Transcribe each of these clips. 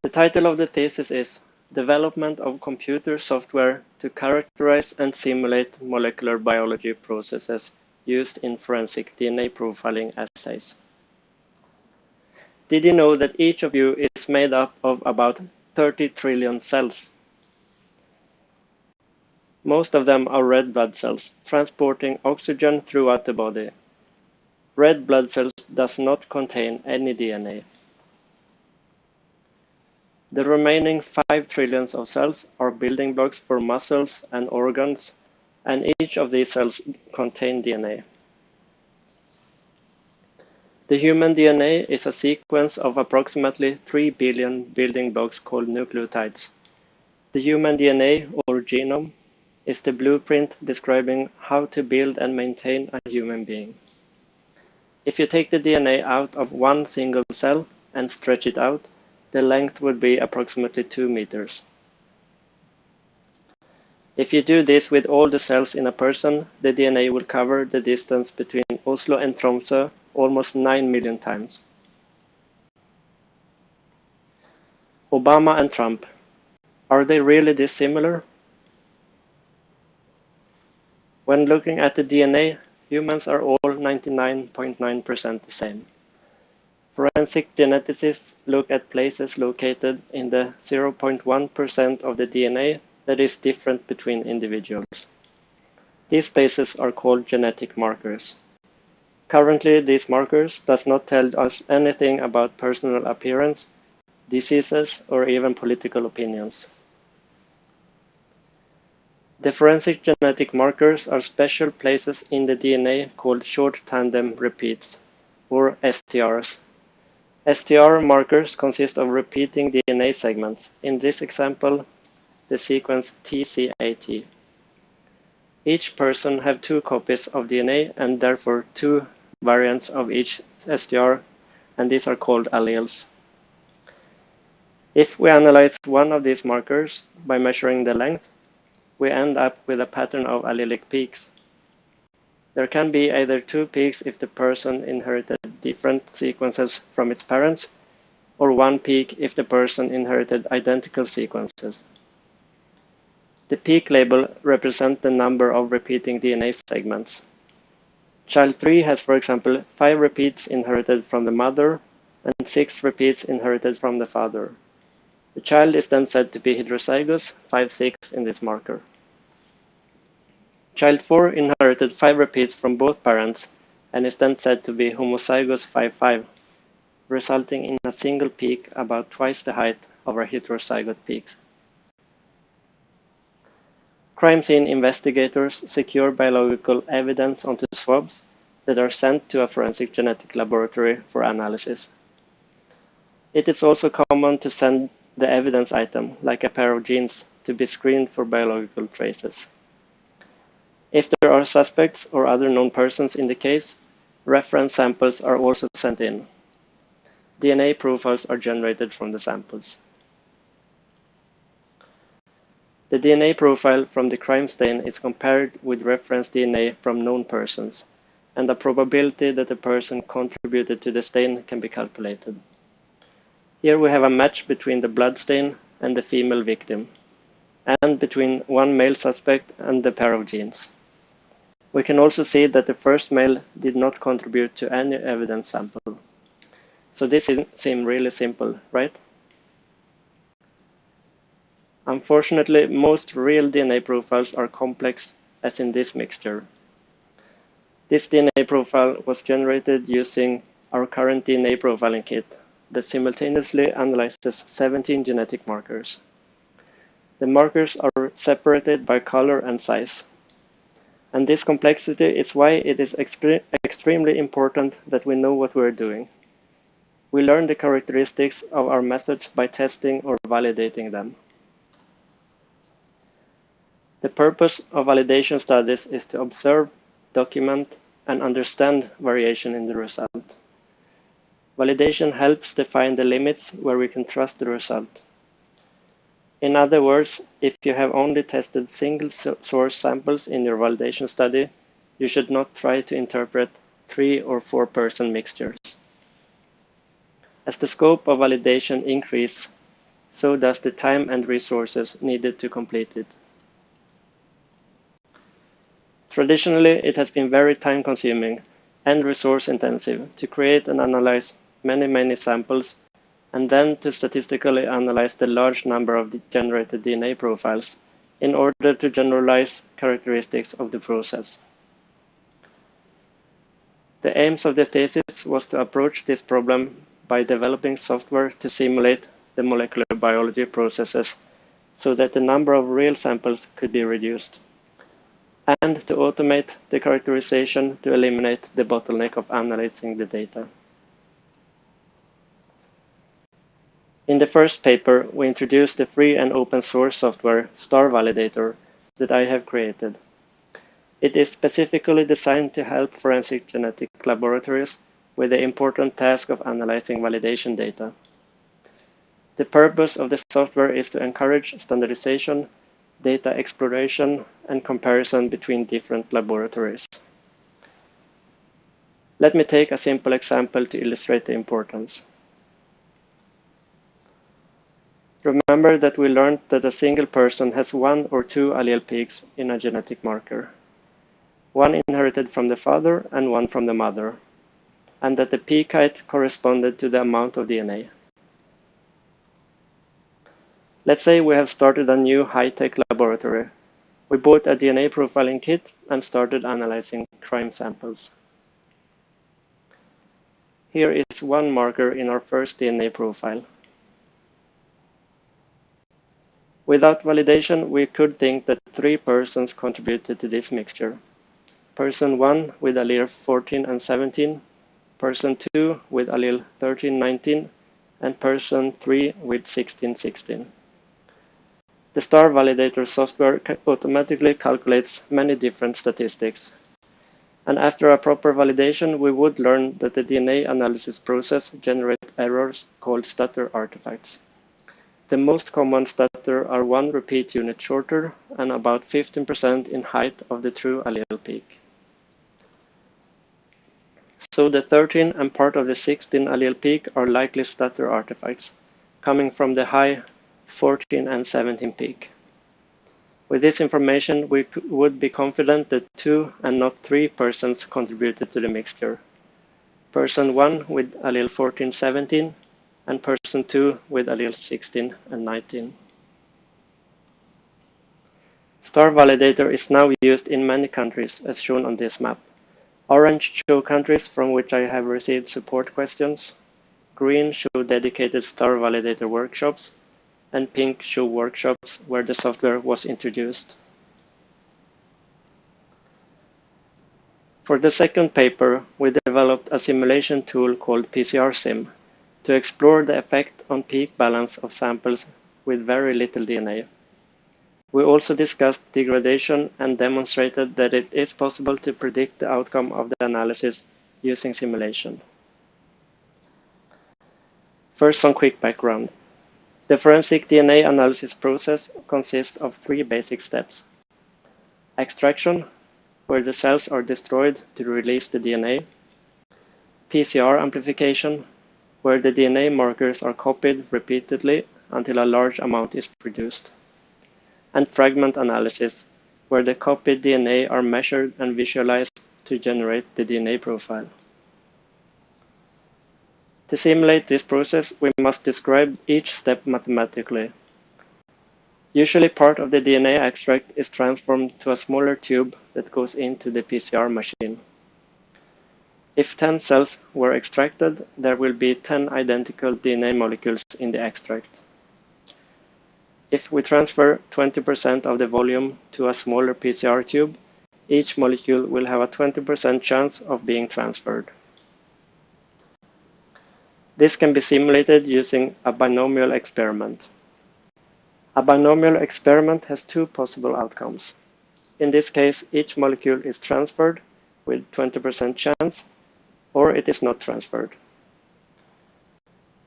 The title of the thesis is Development of Computer Software to Characterize and Simulate Molecular Biology Processes Used in Forensic DNA Profiling Assays. Did you know that each of you is made up of about 30 trillion cells? Most of them are red blood cells, transporting oxygen throughout the body. Red blood cells does not contain any DNA. The remaining 5 trillions of cells are building blocks for muscles and organs, and each of these cells contain DNA. The human DNA is a sequence of approximately 3 billion building blocks called nucleotides. The human DNA, or genome, is the blueprint describing how to build and maintain a human being. If you take the DNA out of one single cell and stretch it out, the length would be approximately 2 meters. If you do this with all the cells in a person, the DNA will cover the distance between Oslo and Tromsø almost 9 million times. Obama and Trump, are they really this similar? When looking at the DNA, humans are all 99.9% the same. Forensic geneticists look at places located in the 0.1% of the DNA that is different between individuals. These places are called genetic markers. Currently, these markers does not tell us anything about personal appearance, diseases, or even political opinions. The forensic genetic markers are special places in the DNA called short tandem repeats, or STRs. STR markers consist of repeating DNA segments, in this example, the sequence TCAT. Each person has 2 copies of DNA and therefore 2 variants of each STR, and these are called alleles. If we analyze one of these markers by measuring the length, we end up with a pattern of allelic peaks. There can be either 2 peaks if the person inherited different sequences from its parents, or 1 peak if the person inherited identical sequences. The peak label represents the number of repeating DNA segments. Child 3 has, for example, 5 repeats inherited from the mother and 6 repeats inherited from the father. The child is then said to be heterozygous 5-6 in this marker. Child 4 inherited 5 repeats from both parents and is then said to be homozygous 5-5, resulting in a single peak about twice the height of our heterozygote peaks. Crime scene investigators secure biological evidence onto swabs that are sent to a forensic genetic laboratory for analysis. It is also common to send the evidence item, like a pair of jeans, to be screened for biological traces. If there are suspects or other known persons in the case, reference samples are also sent in. DNA profiles are generated from the samples. The DNA profile from the crime stain is compared with reference DNA from known persons, and the probability that a person contributed to the stain can be calculated. Here we have a match between the blood stain and the female victim, and between one male suspect and the pair of genes. We can also see that the first male did not contribute to any evidence sample. So this seems really simple, right? Unfortunately, most real DNA profiles are complex, as in this mixture. This DNA profile was generated using our current DNA profiling kit that simultaneously analyzes 17 genetic markers. The markers are separated by color and size. And this complexity is why it is extremely important that we know what we're doing. We learn the characteristics of our methods by testing or validating them. The purpose of validation studies is to observe, document, and understand variation in the result. Validation helps define the limits where we can trust the result. In other words, if you have only tested single source samples in your validation study, you should not try to interpret 3 or 4 person mixtures. As the scope of validation increases, so does the time and resources needed to complete it. Traditionally, it has been very time-consuming and resource-intensive to create and analyze many samples, and then to statistically analyze the large number of generated DNA profiles in order to generalize characteristics of the process. The aims of the thesis was to approach this problem by developing software to simulate the molecular biology processes so that the number of real samples could be reduced, and to automate the characterization to eliminate the bottleneck of analyzing the data. In the first paper, we introduced the free and open source software STR-validator that I have created. It is specifically designed to help forensic genetic laboratories with the important task of analyzing validation data. The purpose of the software is to encourage standardization, data exploration, and comparison between different laboratories. Let me take a simple example to illustrate the importance. Remember that we learned that a single person has one or two allele peaks in a genetic marker, one inherited from the father and one from the mother, and that the peak height corresponded to the amount of DNA. Let's say we have started a new high-tech laboratory. We bought a DNA profiling kit and started analyzing crime samples. Here is one marker in our first DNA profile. Without validation, we could think that 3 persons contributed to this mixture. Person 1 with allele 14 and 17, person 2 with allele 13, 19, and person 3 with 16, 16. The STR-validator software automatically calculates many different statistics. And after a proper validation, we would learn that the DNA analysis process generates errors called stutter artifacts. The most common stutter are 1 repeat unit shorter and about 15% in height of the true allele peak. So the 13 and part of the 16 allele peak are likely stutter artifacts, coming from the high 14 and 17 peak. With this information, we would be confident that 2 and not 3 persons contributed to the mixture. Person 1 with allele 14, 17, and person 2 with allele 16 and 19. STR-validator is now used in many countries, as shown on this map. Orange show countries from which I have received support questions. Green show dedicated STR-validator workshops, and pink show workshops where the software was introduced. For the second paper, we developed a simulation tool called PCR-sim to explore the effect on peak balance of samples with very little DNA. We also discussed degradation and demonstrated that it is possible to predict the outcome of the analysis using simulation. First, some quick background. The forensic DNA analysis process consists of 3 basic steps. Extraction, where the cells are destroyed to release the DNA. PCR amplification, where the DNA markers are copied repeatedly until a large amount is produced. And fragment analysis, where the copied DNA are measured and visualized to generate the DNA profile. To simulate this process, we must describe each step mathematically. Usually part of the DNA extract is transformed to a smaller tube that goes into the PCR machine. If 10 cells were extracted, there will be 10 identical DNA molecules in the extract. If we transfer 20% of the volume to a smaller PCR tube, each molecule will have a 20% chance of being transferred. This can be simulated using a binomial experiment. A binomial experiment has 2 possible outcomes. In this case, each molecule is transferred with 20% chance, or it is not transferred.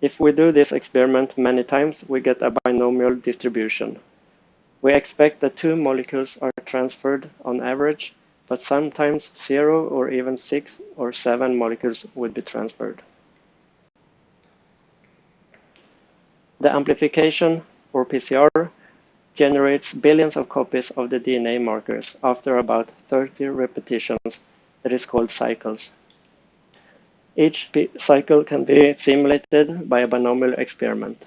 If we do this experiment many times, we get a binomial distribution. We expect that 2 molecules are transferred on average, but sometimes 0 or even 6 or 7 molecules would be transferred. The amplification, or PCR, generates billions of copies of the DNA markers after about 30 repetitions that is called cycles. Each cycle can be simulated by a binomial experiment,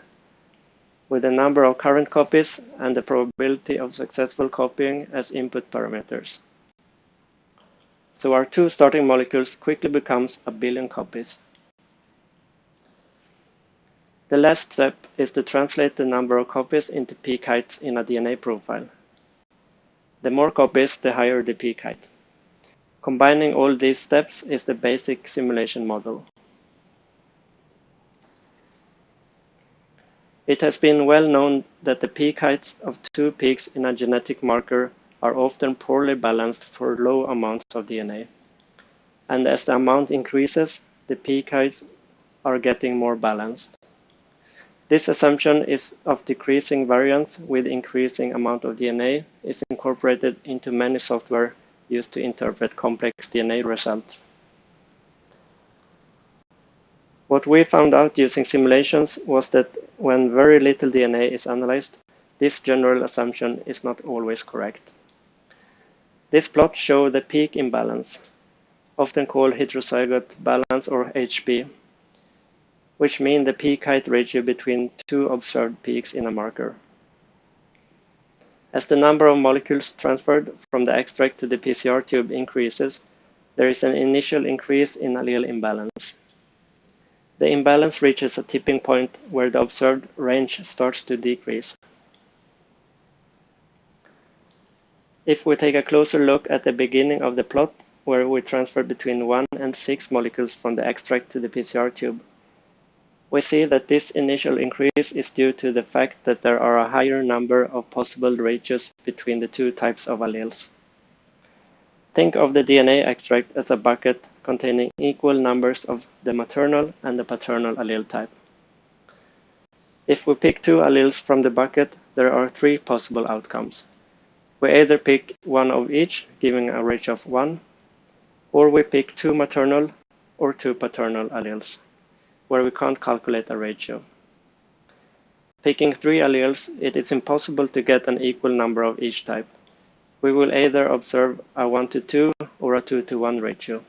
with the number of current copies and the probability of successful copying as input parameters. So our two starting molecules quickly becomes a billion copies. The last step is to translate the number of copies into peak heights in a DNA profile. The more copies, the higher the peak height. Combining all these steps is the basic simulation model. It has been well known that the peak heights of two peaks in a genetic marker are often poorly balanced for low amounts of DNA. And as the amount increases, the peak heights are getting more balanced. This assumption is of decreasing variance with increasing amount of DNA is incorporated into many software used to interpret complex DNA results. What we found out using simulations was that when very little DNA is analyzed, this general assumption is not always correct. This plot shows the peak imbalance, often called heterozygote balance or HB, which means the peak height ratio between two observed peaks in a marker. As the number of molecules transferred from the extract to the PCR tube increases, there is an initial increase in allele imbalance. The imbalance reaches a tipping point where the observed range starts to decrease. If we take a closer look at the beginning of the plot, where we transfer between 1 and 6 molecules from the extract to the PCR tube, we see that this initial increase is due to the fact that there are a higher number of possible ratios between the two types of alleles. Think of the DNA extract as a bucket containing equal numbers of the maternal and the paternal allele type. If we pick two alleles from the bucket, there are three possible outcomes. We either pick one of each, giving a ratio of 1, or we pick two maternal or two paternal alleles, where we can't calculate a ratio. Picking 3 alleles, it is impossible to get an equal number of each type. We will either observe a 1:2 or a 2:1 ratio.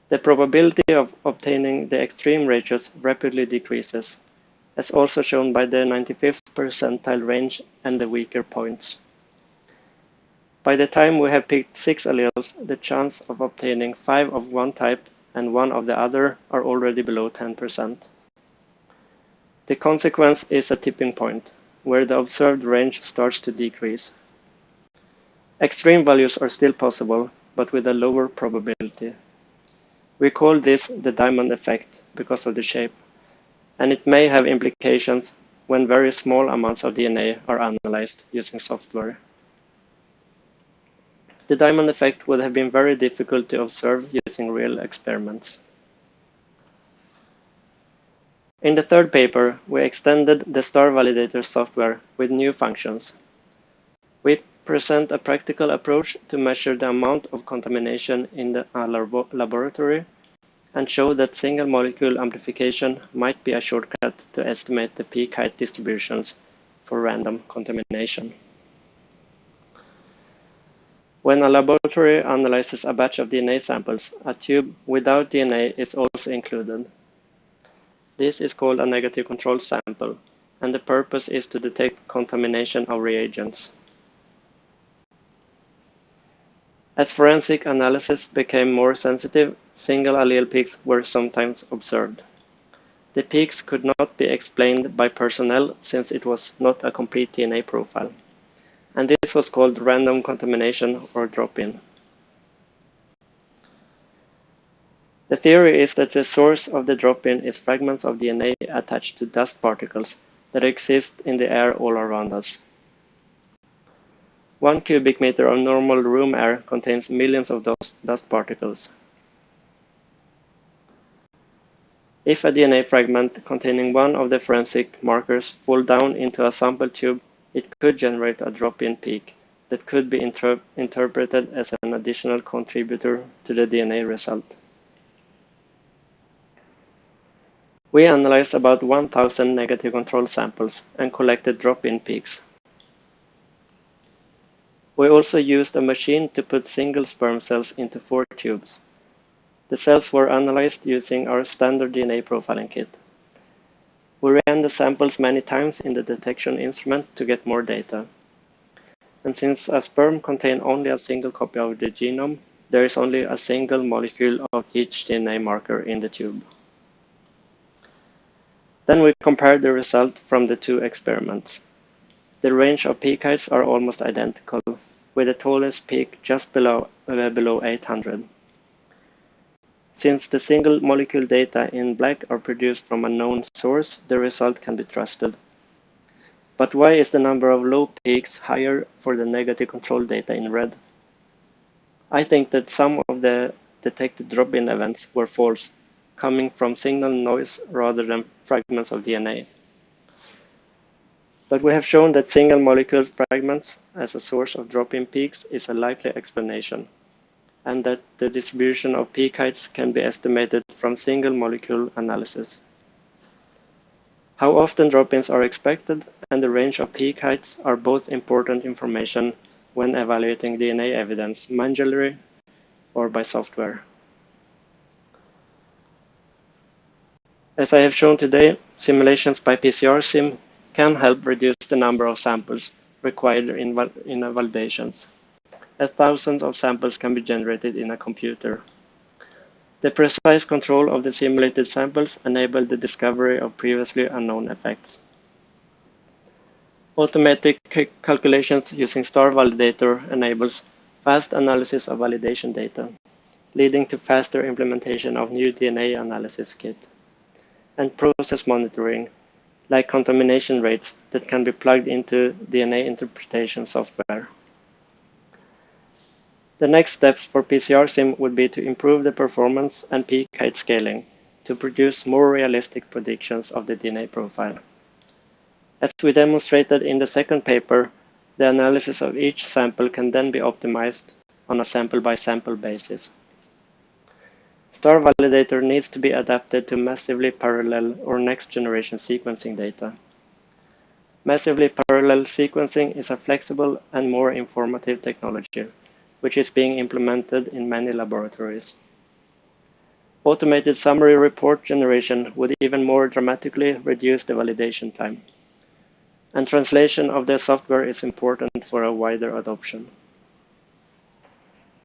The probability of obtaining the extreme ratios rapidly decreases, as also shown by the 95th percentile range and the weaker points. By the time we have picked 6 alleles, the chance of obtaining 5 of one type and 1 of the other are already below 10%. The consequence is a tipping point, where the observed range starts to decrease. Extreme values are still possible, but with a lower probability. We call this the diamond effect because of the shape, and it may have implications when very small amounts of DNA are analyzed using software. The diamond effect would have been very difficult to observe using real experiments. In the third paper, we extended the STR-validator software with new functions. We present a practical approach to measure the amount of contamination in the laboratory and show that single molecule amplification might be a shortcut to estimate the peak height distributions for random contamination. When a laboratory analyzes a batch of DNA samples, a tube without DNA is also included. This is called a negative control sample, and the purpose is to detect contamination of reagents. As forensic analysis became more sensitive, single allele peaks were sometimes observed. The peaks could not be explained by personnel since it was not a complete DNA profile, and this was called random contamination or drop-in. The theory is that the source of the drop-in is fragments of DNA attached to dust particles that exist in the air all around us. 1 cubic meter of normal room air contains millions of those dust particles. If a DNA fragment containing one of the forensic markers falls down into a sample tube, it could generate a drop-in peak that could be interpreted as an additional contributor to the DNA result. We analyzed about 1,000 negative control samples and collected drop-in peaks. We also used a machine to put single sperm cells into 4 tubes. The cells were analyzed using our standard DNA profiling kit. We ran the samples many times in the detection instrument to get more data. And since a sperm contains only a single copy of the genome, there is only a single molecule of each DNA marker in the tube. Then we compared the result from the 2 experiments. The range of peak heights are almost identical, with the tallest peak just below 800. Since the single molecule data in black are produced from a known source, the result can be trusted. But why is the number of low peaks higher for the negative control data in red? I think that some of the detected drop-in events were false, coming from signal noise rather than fragments of DNA. But we have shown that single molecule fragments as a source of drop-in peaks is a likely explanation, and that the distribution of peak heights can be estimated from single molecule analysis. How often drop-ins are expected and the range of peak heights are both important information when evaluating DNA evidence manually or by software. As I have shown today, simulations by PCR-Sim can help reduce the number of samples required in validations. 1,000 of samples can be generated in a computer. The precise control of the simulated samples enabled the discovery of previously unknown effects. Automatic calculations using STR-validator enables fast analysis of validation data, leading to faster implementation of new DNA analysis kit, and process monitoring, like contamination rates that can be plugged into DNA interpretation software. The next steps for PCR-Sim would be to improve the performance and peak height scaling to produce more realistic predictions of the DNA profile. As we demonstrated in the second paper, the analysis of each sample can then be optimized on a sample-by-sample basis. STR-validator needs to be adapted to massively parallel or next-generation sequencing data. Massively parallel sequencing is a flexible and more informative technology, which is being implemented in many laboratories. Automated summary report generation would even more dramatically reduce the validation time. And translation of the software is important for a wider adoption.